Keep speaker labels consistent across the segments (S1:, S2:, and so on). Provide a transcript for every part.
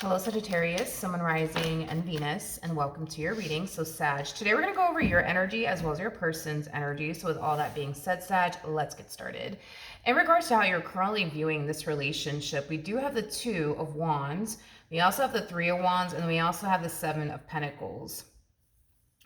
S1: Hello, Sagittarius, Sun, Moon, Rising, and Venus, and welcome to your reading. So, Sag, today we're going to go over your energy as well as your person's energy. So, with all that being said, Sag, let's get started. In regards to how you're currently viewing this relationship, we do have the Two of Wands, we also have the Three of Wands, and we also have the Seven of Pentacles.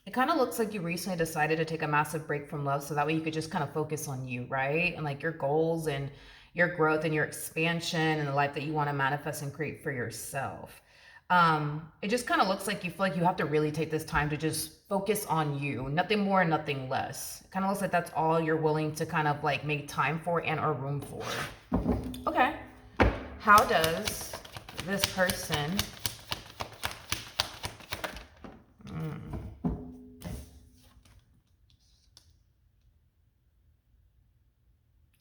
S1: It kind of looks like you recently decided to take a massive break from love so that way you could just kind of focus on you, right? And like your goals and your growth and your expansion and the life that you want to manifest and create for yourself. It just kind of looks like you feel like you have to really take this time to just focus on you, nothing more, nothing less. It kind of looks like that's all you're willing to kind of like make time for and or room for. Okay. How does this person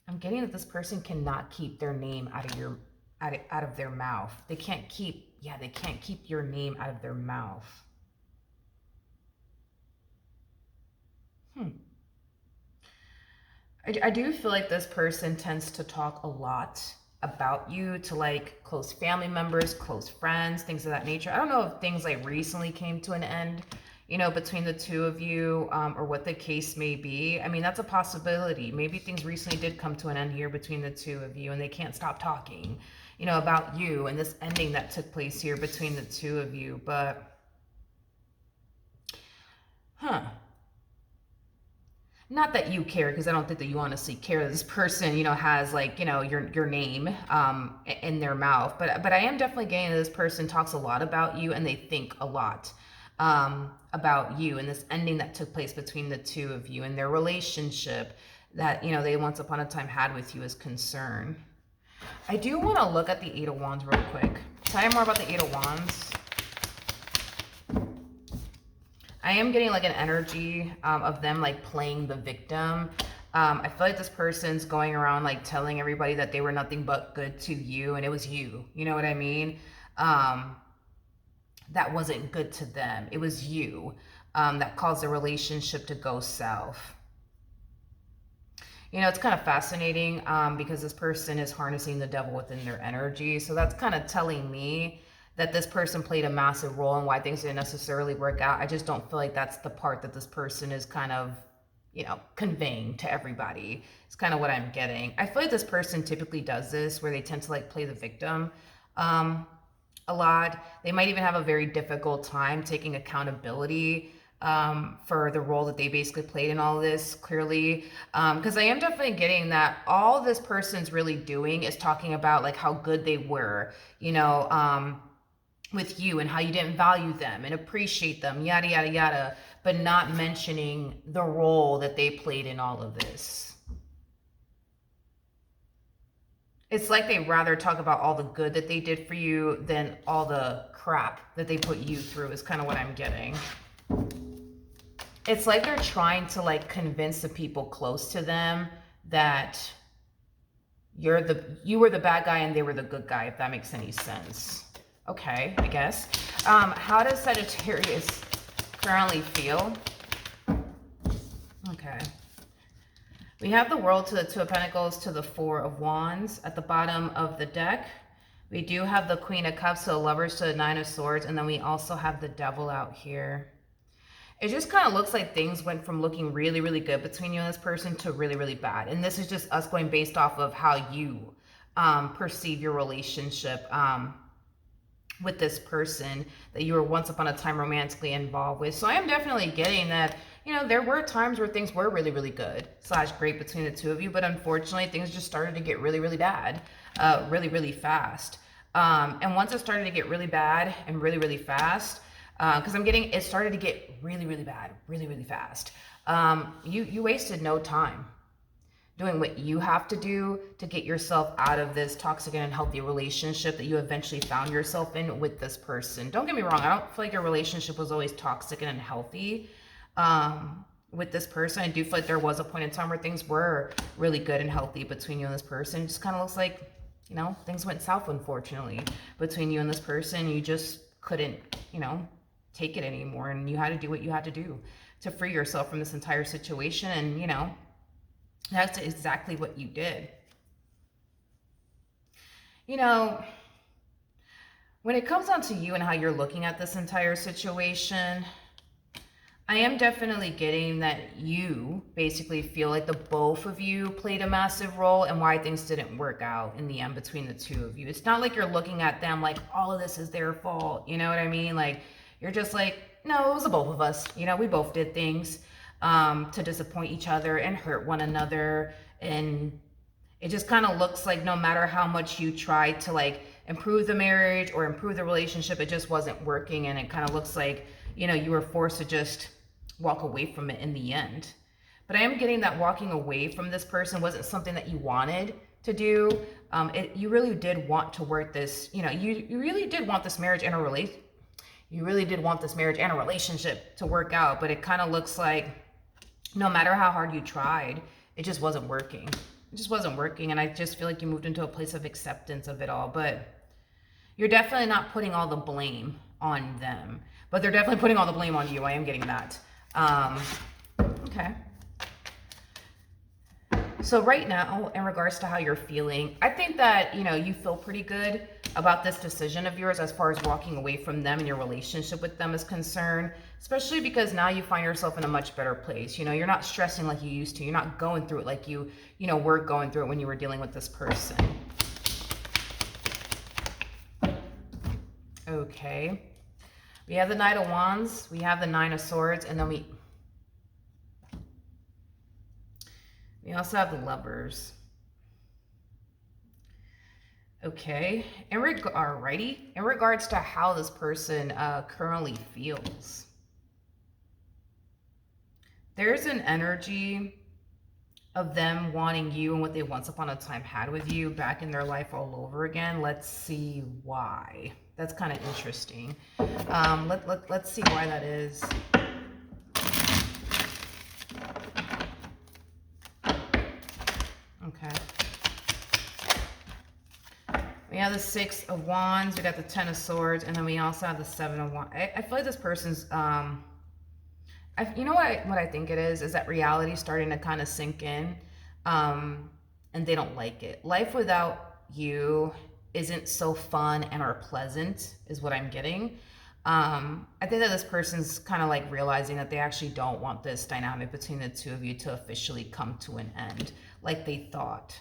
S1: I'm getting that this person cannot keep their name out of their mouth. They can't keep your name out of their mouth. I do feel like this person tends to talk a lot about you to like close family members, close friends, things of that nature. I don't know if things like recently came to an end, between the two of you, or what the case may be. I mean, that's a possibility. Maybe things recently did come to an end here between the two of you and they can't stop talking, about you and this ending that took place here between the two of you. But, not that you care, because I don't think that you honestly care. This person, has like, your name in their mouth. But I am definitely getting that this person talks a lot about you and they think a lot about you and this ending that took place between the two of you and their relationship that, they once upon a time had with you is concerned. I do want to look at the Eight of Wands real quick. Tell me more about the Eight of Wands. I am getting like an energy of them like playing the victim. I feel like this person's going around like telling everybody that they were nothing but good to you and it was you. You know what I mean? That wasn't good to them. It was you that caused the relationship to go south. It's kind of fascinating because this person is harnessing the devil within their energy. So that's kind of telling me that this person played a massive role in why things didn't necessarily work out. I just don't feel like that's the part that this person is kind of, conveying to everybody. It's kind of what I'm getting. I feel like this person typically does this where they tend to like play the victim a lot. They might even have a very difficult time taking accountability for the role that they basically played in all of this, clearly. Because I am definitely getting that all this person's really doing is talking about like how good they were, with you and how you didn't value them and appreciate them, yada, yada, yada, but not mentioning the role that they played in all of this. It's like they rather talk about all the good that they did for you than all the crap that they put you through is kind of what I'm getting. It's like they're trying to like convince the people close to them that you were the bad guy and they were the good guy, if that makes any sense. Okay, I guess. How does Sagittarius currently feel? Okay. We have the World to the Two of Pentacles to the Four of Wands at the bottom of the deck. We do have the Queen of Cups, so Lovers to the Nine of Swords, and then we also have the Devil out here. It just kind of looks like things went from looking really, really good between you and this person to really, really bad. And this is just us going based off of how you perceive your relationship with this person that you were once upon a time romantically involved with. So I am definitely getting that, there were times where things were really, really good / great between the two of you, but unfortunately things just started to get really, really bad, really, really fast. And once it started to get really bad and really, really fast, because I'm getting, it started to get really, really bad, really, really fast. You wasted no time doing what you have to do to get yourself out of this toxic and unhealthy relationship that you eventually found yourself in with this person. Don't get me wrong, I don't feel like your relationship was always toxic and unhealthy with this person. I do feel like there was a point in time where things were really good and healthy between you and this person. It just kind of looks like, things went south, unfortunately, between you and this person. You just couldn't, take it anymore, and you had to do what you had to do to free yourself from this entire situation. And, that's exactly what you did. When it comes down to you and how you're looking at this entire situation, I am definitely getting that you basically feel like the both of you played a massive role in why things didn't work out in the end between the two of you. It's not like you're looking at them like all of this is their fault. You know what I mean? Like, you're just like, no, it was the both of us. You know, we both did things to disappoint each other and hurt one another. And it just kind of looks like no matter how much you tried to like improve the marriage or improve the relationship, it just wasn't working. And it kind of looks like, you know, you were forced to just walk away from it in the end. But I am getting that walking away from this person wasn't something that you wanted to do. You really did want to work this, you know, you really did want this marriage and a relationship. You really did want this marriage and a relationship to work out, but it kind of looks like no matter how hard you tried, it just wasn't working. It just wasn't working. And I just feel like you moved into a place of acceptance of it all. But you're definitely not putting all the blame on them. But they're definitely putting all the blame on you. I am getting that. Okay. So right now, in regards to how you're feeling, I think that, you know, you feel pretty good about this decision of yours as far as walking away from them and your relationship with them is concerned, especially because now you find yourself in a much better place. You know, you're not stressing like you used to. You're not going through it like you know, were going through it when you were dealing with this person. Okay. We have the Knight of Wands, we have the Nine of Swords, and then we also have the Lovers. Okay, in regards to how this person currently feels, there's an energy of them wanting you and what they once upon a time had with you back in their life all over again. Let's see why. That's kind of interesting. Let's see why that is. Okay. We have the Six of Wands, we got the Ten of Swords, and then we also have the Seven of Wands. I feel like this person's, you know what I think it is that reality starting to kind of sink in, and they don't like it. Life without you isn't so fun and or pleasant is what I'm getting. I think that this person's kind of like realizing that they actually don't want this dynamic between the two of you to officially come to an end like they thought.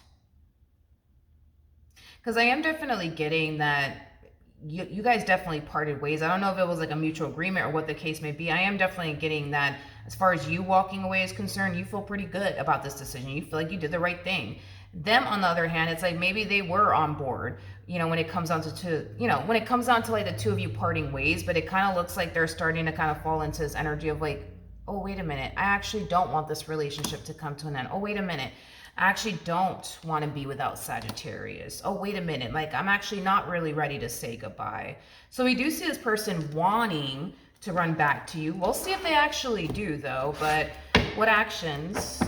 S1: Because I am definitely getting that you guys definitely parted ways. I don't know if it was like a mutual agreement or what the case may be. I am definitely getting that as far as you walking away is concerned, you feel pretty good about this decision. You feel like you did the right thing. Them, on the other hand, it's like maybe they were on board, you know, when it comes down to when it comes down to like the two of you parting ways, but it kind of looks like they're starting to kind of fall into this energy of like, oh, wait a minute, I actually don't want this relationship to come to an end. Oh, wait a minute, I actually don't want to be without Sagittarius. Oh, wait a minute, like I'm actually not really ready to say goodbye. So we do see this person wanting to run back to you. We'll see if they actually do though, but what actions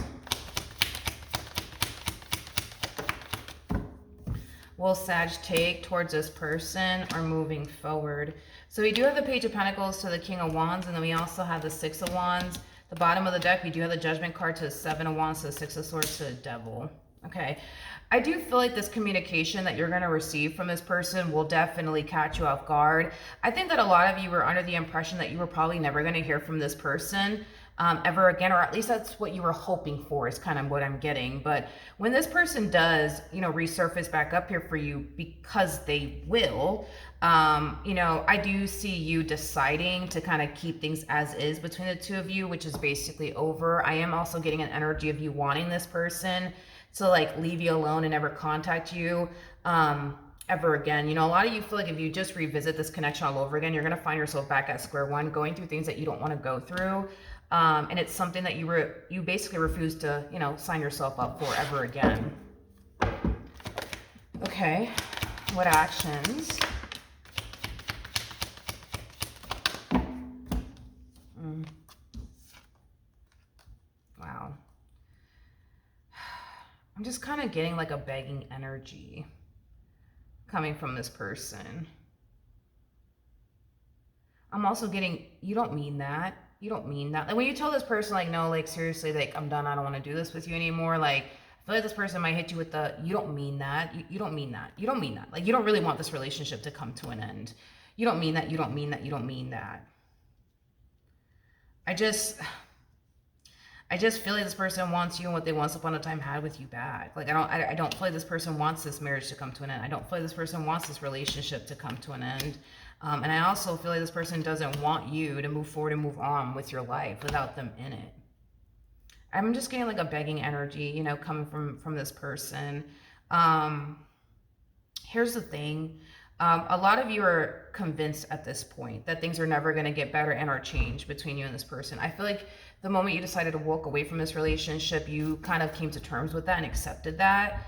S1: will Sag take towards this person or moving forward? So we do have the Page of Pentacles to the King of Wands, and then we also have the Six of Wands. The bottom of the deck, we do have the Judgment card to the Seven of Wands, to the Six of Swords, to the Devil. Okay, I do feel like this communication that you're going to receive from this person will definitely catch you off guard. I think that a lot of you were under the impression that you were probably never going to hear from this person ever again, or at least that's what you were hoping for, is kind of what I'm getting. But when this person does, you know, resurface back up here for you, because they will, you know, I do see you deciding to kind of keep things as is between the two of you, which is basically over. I am also getting an energy of you wanting this person to like leave you alone and never contact you ever again. You know, a lot of you feel like if you just revisit this connection all over again, you're going to find yourself back at square one, going through things that you don't want to go through. And it's something that you basically refuse to, you know, sign yourself up for ever again. Okay, what actions? Wow. I'm just kind of getting like a begging energy coming from this person. I'm also getting, you don't mean that. You don't mean that. Like when you tell this person, like, no, like seriously, like I'm done. I don't want to do this with you anymore. Like, I feel like this person might hit you with the, you don't mean that. You don't mean that. You don't mean that. Like, you don't really want this relationship to come to an end. You don't mean that. You don't mean that. You don't mean that. I just feel like this person wants you and what they once upon a time had with you back. Like, I don't feel like this person wants this marriage to come to an end. I don't feel like this person wants this relationship to come to an end. And I also feel like this person doesn't want you to move forward and move on with your life without them in it. I'm just getting like a begging energy, you know, coming from this person. Here's the thing. A lot of you are convinced at this point that things are never going to get better and or change between you and this person. I feel like the moment you decided to walk away from this relationship, you kind of came to terms with that and accepted that.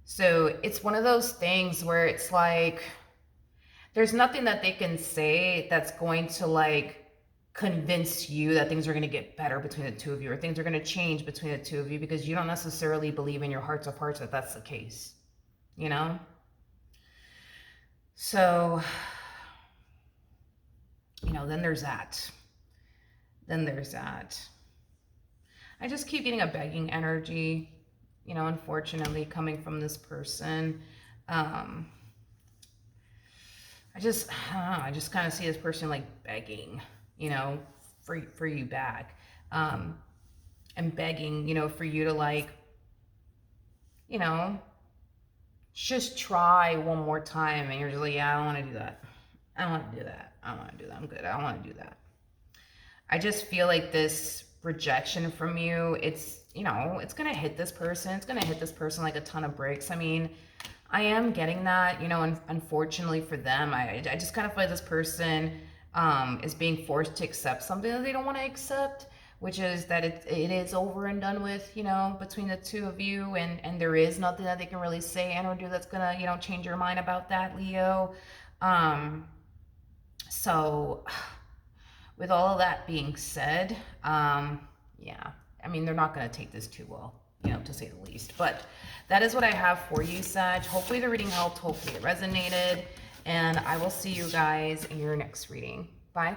S1: So it's one of those things where it's like, there's nothing that they can say that's going to like convince you that things are going to get better between the two of you, or things are going to change between the two of you, because you don't necessarily believe in your hearts of hearts that that's the case, you know? So, you know, then there's that. I just keep getting a begging energy, you know, unfortunately, coming from this person. I just kind of see this person like begging, you know, for you back, and begging, you know, for you to like, you know, just try one more time. And you're just like, yeah, I don't want to do that. I don't want to do that. I don't want to do that. I'm good. I don't want to do that. I just feel like this rejection from you, it's, you know, it's going to hit this person. It's going to hit this person like a ton of bricks. I mean, I am getting that, you know, and unfortunately for them, I just kind of feel like this person is being forced to accept something that they don't want to accept, which is that it is over and done with, you know, between the two of you, and there is nothing that they can really say and or do that's gonna, you know, change your mind about that, Leo. So with all of that being said, yeah, I mean, they're not gonna take this too well, you know, to say the least. But that is what I have for you, Sag. Hopefully the reading helped, hopefully it resonated, and I will see you guys in your next reading. Bye.